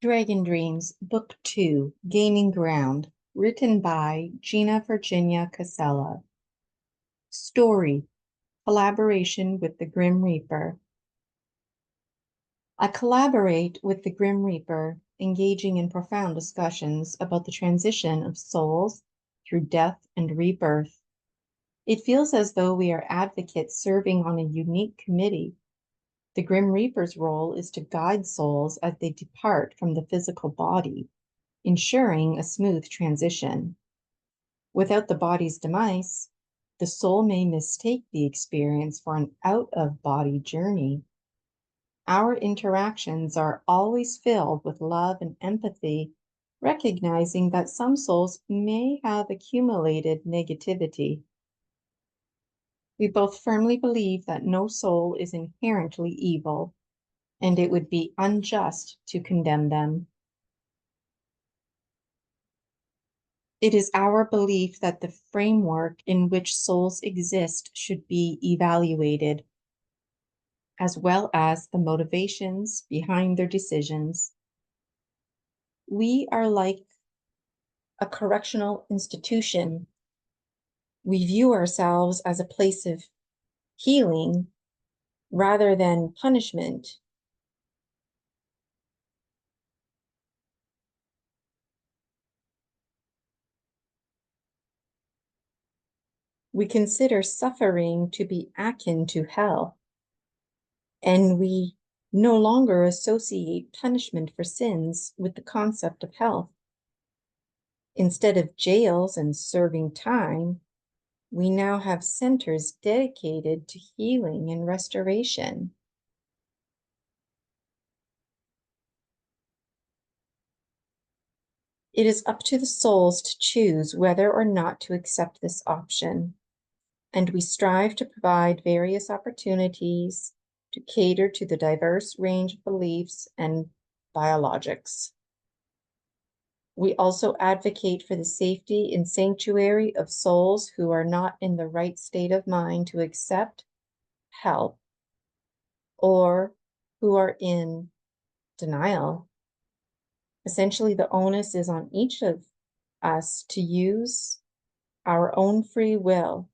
Dragon Dreams, Book 2, Gaining Ground, written by Gina Virginia Casella. Story, collaboration with the Grim Reaper. I collaborate with the Grim Reaper, engaging in profound discussions about the transition of souls through death and rebirth. It feels as though we are advocates serving on a unique committee. The Grim Reaper's role is to guide souls as they depart from the physical body, ensuring a smooth transition. Without the body's demise, the soul may mistake the experience for an out-of-body journey. Our interactions are always filled with love and empathy, recognizing that some souls may have accumulated negativity. We both firmly believe that no soul is inherently evil, and it would be unjust to condemn them. It is our belief that the framework in which souls exist should be evaluated, as well as the motivations behind their decisions. We are like a correctional institution. We view ourselves as a place of healing rather than punishment. We consider suffering to be akin to hell, and we no longer associate punishment for sins with the concept of hell. Instead of jails and serving time, we now have centers dedicated to healing and restoration. It is up to the souls to choose whether or not to accept this option, and we strive to provide various opportunities to cater to the diverse range of beliefs and biologics. We also advocate for the safety and sanctuary of souls who are not in the right state of mind to accept help or who are in denial. Essentially, the onus is on each of us to use our own free will.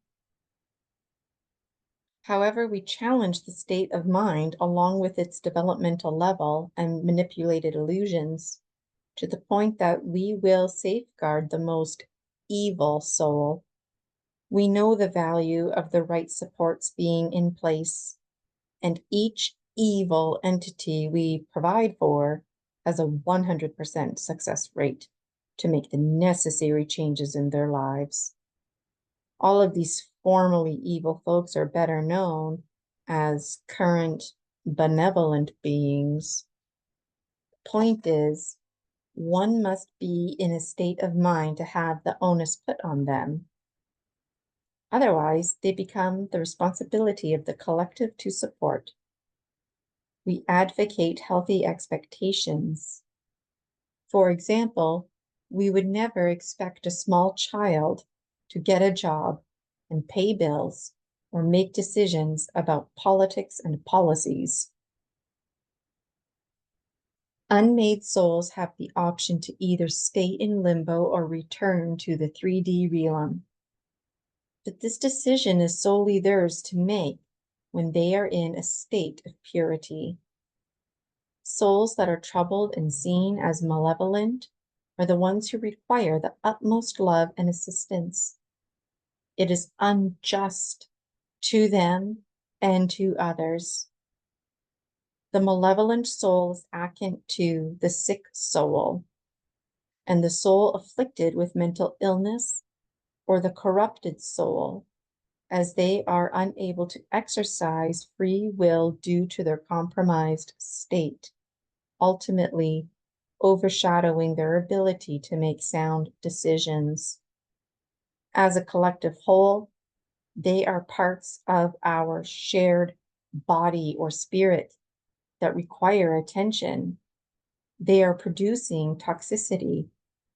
However, we challenge the state of mind along with its developmental level and manipulated illusions to the point that we will safeguard the most evil soul. We know the value of the right supports being in place, and each evil entity we provide for has a 100% success rate to make the necessary changes in their lives. All of these formerly evil folks are better known as current benevolent beings. The point is, one must be in a state of mind to have the onus put on them. Otherwise, they become the responsibility of the collective to support. We advocate healthy expectations. For example, we would never expect a small child to get a job and pay bills or make decisions about politics and policies. Unmade souls have the option to either stay in limbo or return to the 3D realm. But this decision is solely theirs to make when they are in a state of purity. Souls that are troubled and seen as malevolent are the ones who require the utmost love and assistance. It is unjust to them and to others. The malevolent soul is akin to the sick soul, and the soul afflicted with mental illness or the corrupted soul, as they are unable to exercise free will due to their compromised state, ultimately overshadowing their ability to make sound decisions. As a collective whole, they are parts of our shared body or spirit that require attention. They are producing toxicity,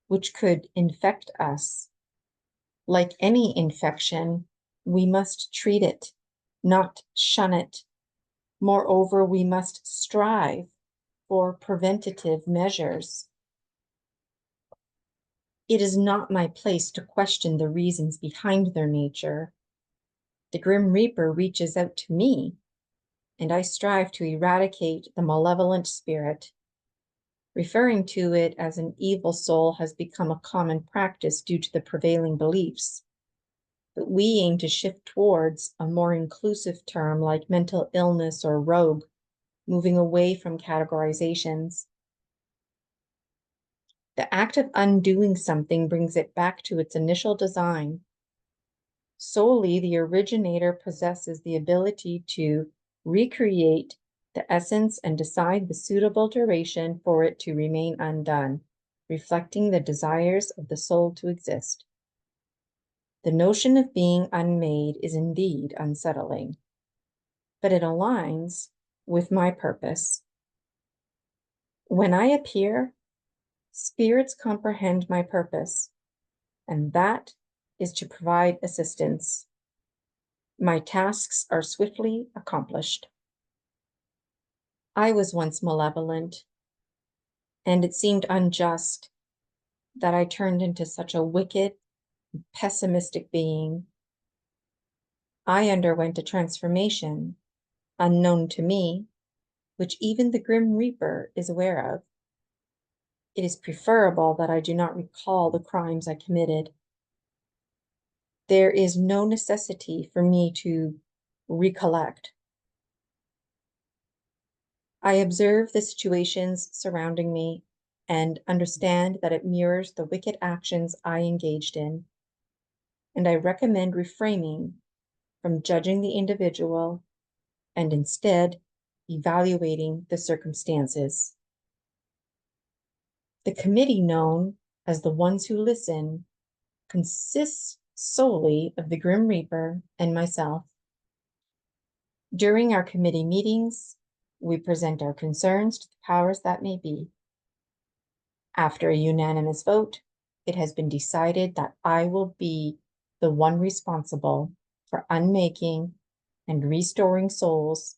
which could infect us. Like any infection, we must treat it, not shun it. Moreover, we must strive for preventative measures. It is not my place to question the reasons behind their nature. The Grim Reaper reaches out to me, and I strive to eradicate the malevolent spirit. Referring to it as an evil soul has become a common practice due to the prevailing beliefs, but we aim to shift towards a more inclusive term like mental illness or rogue, moving away from categorizations. The act of undoing something brings it back to its initial design. Solely the originator possesses the ability to recreate the essence and decide the suitable duration for it to remain undone, reflecting the desires of the soul to exist. The notion of being unmade is indeed unsettling, but it aligns with my purpose. When I appear, spirits comprehend my purpose, and that is to provide assistance. My tasks are swiftly accomplished. I was once malevolent, and it seemed unjust that I turned into such a wicked, pessimistic being. I underwent a transformation, unknown to me, which even the Grim Reaper is aware of. It is preferable that I do not recall the crimes I committed. There is no necessity for me to recollect. I observe the situations surrounding me and understand that it mirrors the wicked actions I engaged in, and I recommend refraining from judging the individual and instead evaluating the circumstances. The committee, known as the Ones Who Listen, consists solely of the Grim Reaper and myself. During our committee meetings, we present our concerns to the powers that may be. After a unanimous vote, it has been decided that I will be the one responsible for unmaking and restoring souls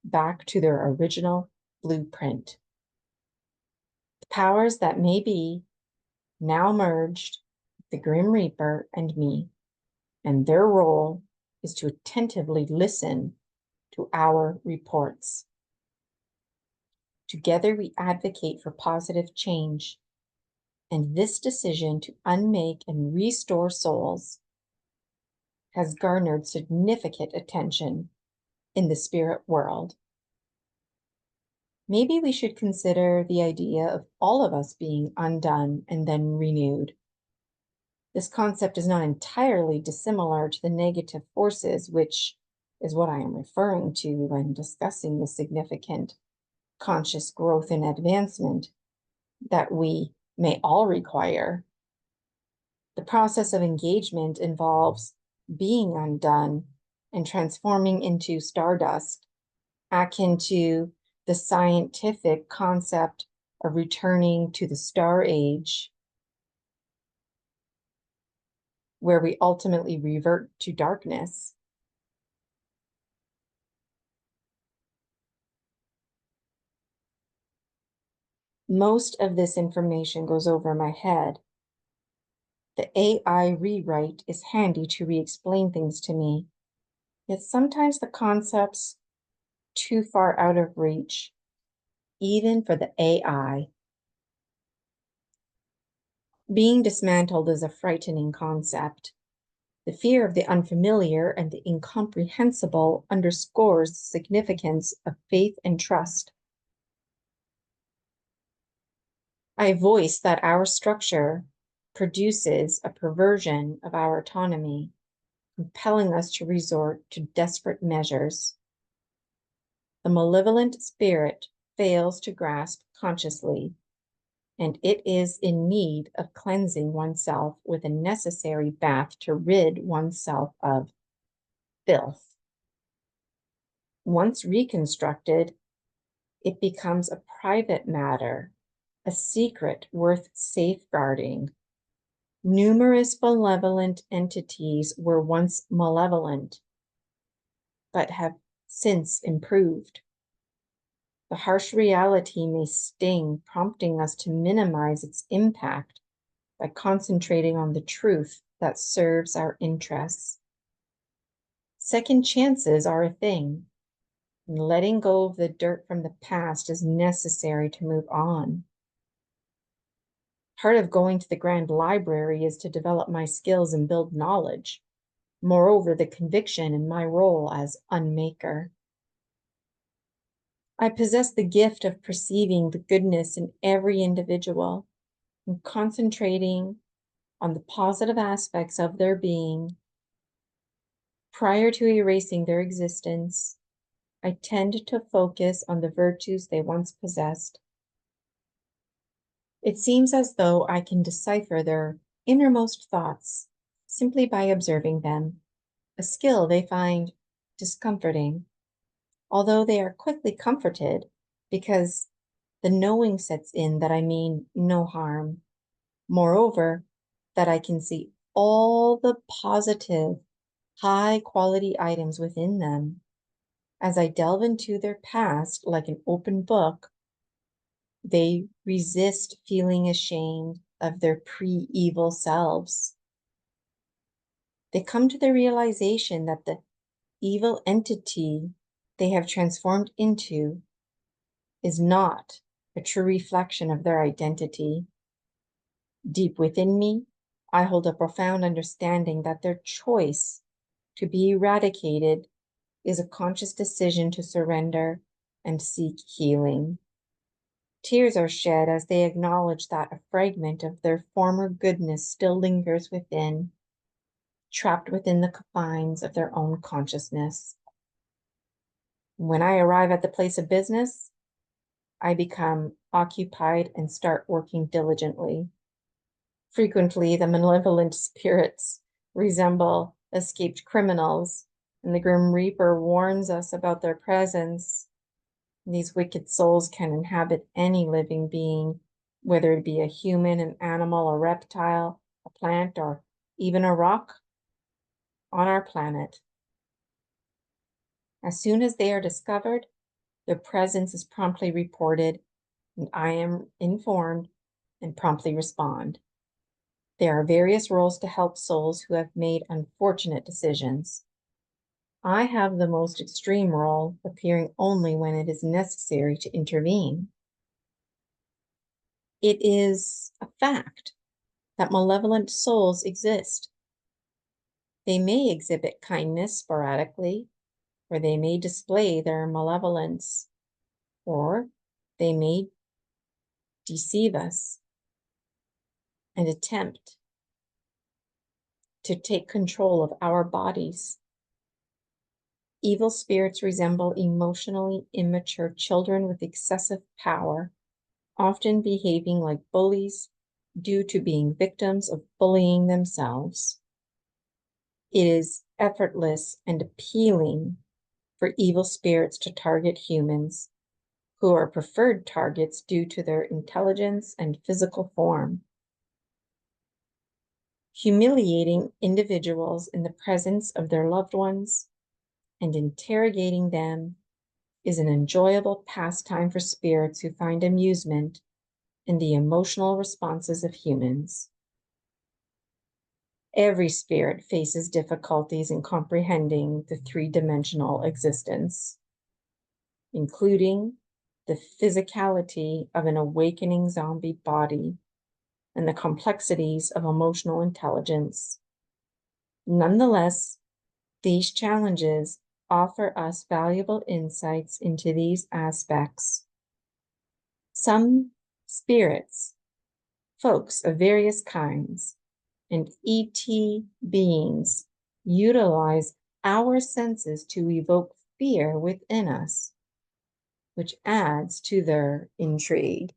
back to their original blueprint. The powers that may be now merged, the Grim Reaper and me, and their role is to attentively listen to our reports. Together we advocate for positive change, and this decision to unmake and restore souls has garnered significant attention in the spirit world. Maybe we should consider the idea of all of us being undone and then renewed. This concept is not entirely dissimilar to the negative forces, which is what I am referring to when discussing the significant conscious growth and advancement that we may all require. The process of engagement involves being undone and transforming into stardust, akin to the scientific concept of returning to the Star Age, where we ultimately revert to darkness. Most of this information goes over my head. The AI rewrite is handy to re-explain things to me, yet sometimes the concepts too far out of reach, even for the AI. Being dismantled is a frightening concept. The fear of the unfamiliar and the incomprehensible underscores the significance of faith and trust. I voice that our structure produces a perversion of our autonomy, compelling us to resort to desperate measures. The malevolent spirit fails to grasp consciously, and it is in need of cleansing oneself with a necessary bath to rid oneself of filth. Once reconstructed, it becomes a private matter, a secret worth safeguarding. Numerous malevolent entities were once malevolent, but have since improved. The harsh reality may sting, prompting us to minimize its impact by concentrating on the truth that serves our interests. Second chances are a thing, and letting go of the dirt from the past is necessary to move on. Part of going to the Grand Library is to develop my skills and build knowledge. Moreover, the conviction in my role as unmaker. I possess the gift of perceiving the goodness in every individual and concentrating on the positive aspects of their being. Prior to erasing their existence, I tend to focus on the virtues they once possessed. It seems as though I can decipher their innermost thoughts simply by observing them, a skill they find discomforting, although they are quickly comforted because the knowing sets in that I mean no harm. Moreover, that I can see all the positive, high-quality items within them. As I delve into their past like an open book, they resist feeling ashamed of their pre-evil selves. They come to the realization that the evil entity they have transformed into is not a true reflection of their identity. Deep within me, I hold a profound understanding that their choice to be eradicated is a conscious decision to surrender and seek healing. Tears are shed as they acknowledge that a fragment of their former goodness still lingers within, trapped within the confines of their own consciousness. When I arrive at the place of business, I become occupied and start working diligently. Frequently, the malevolent spirits resemble escaped criminals, and the Grim Reaper warns us about their presence. These wicked souls can inhabit any living being, whether it be a human, an animal, a reptile, a plant, or even a rock on our planet. As soon as they are discovered, their presence is promptly reported, and I am informed and promptly respond. There are various roles to help souls who have made unfortunate decisions. I have the most extreme role, appearing only when it is necessary to intervene. It is a fact that malevolent souls exist. They may exhibit kindness sporadically, or they may display their malevolence, or they may deceive us and attempt to take control of our bodies. Evil spirits resemble emotionally immature children with excessive power, often behaving like bullies due to being victims of bullying themselves. It is effortless and appealing for evil spirits to target humans, who are preferred targets due to their intelligence and physical form. Humiliating individuals in the presence of their loved ones and interrogating them is an enjoyable pastime for spirits who find amusement in the emotional responses of humans. Every spirit faces difficulties in comprehending the three-dimensional existence, including the physicality of an awakening zombie body and the complexities of emotional intelligence. Nonetheless, these challenges offer us valuable insights into these aspects. Some spirits, folks of various kinds, and ET beings utilize our senses to evoke fear within us, which adds to their intrigue.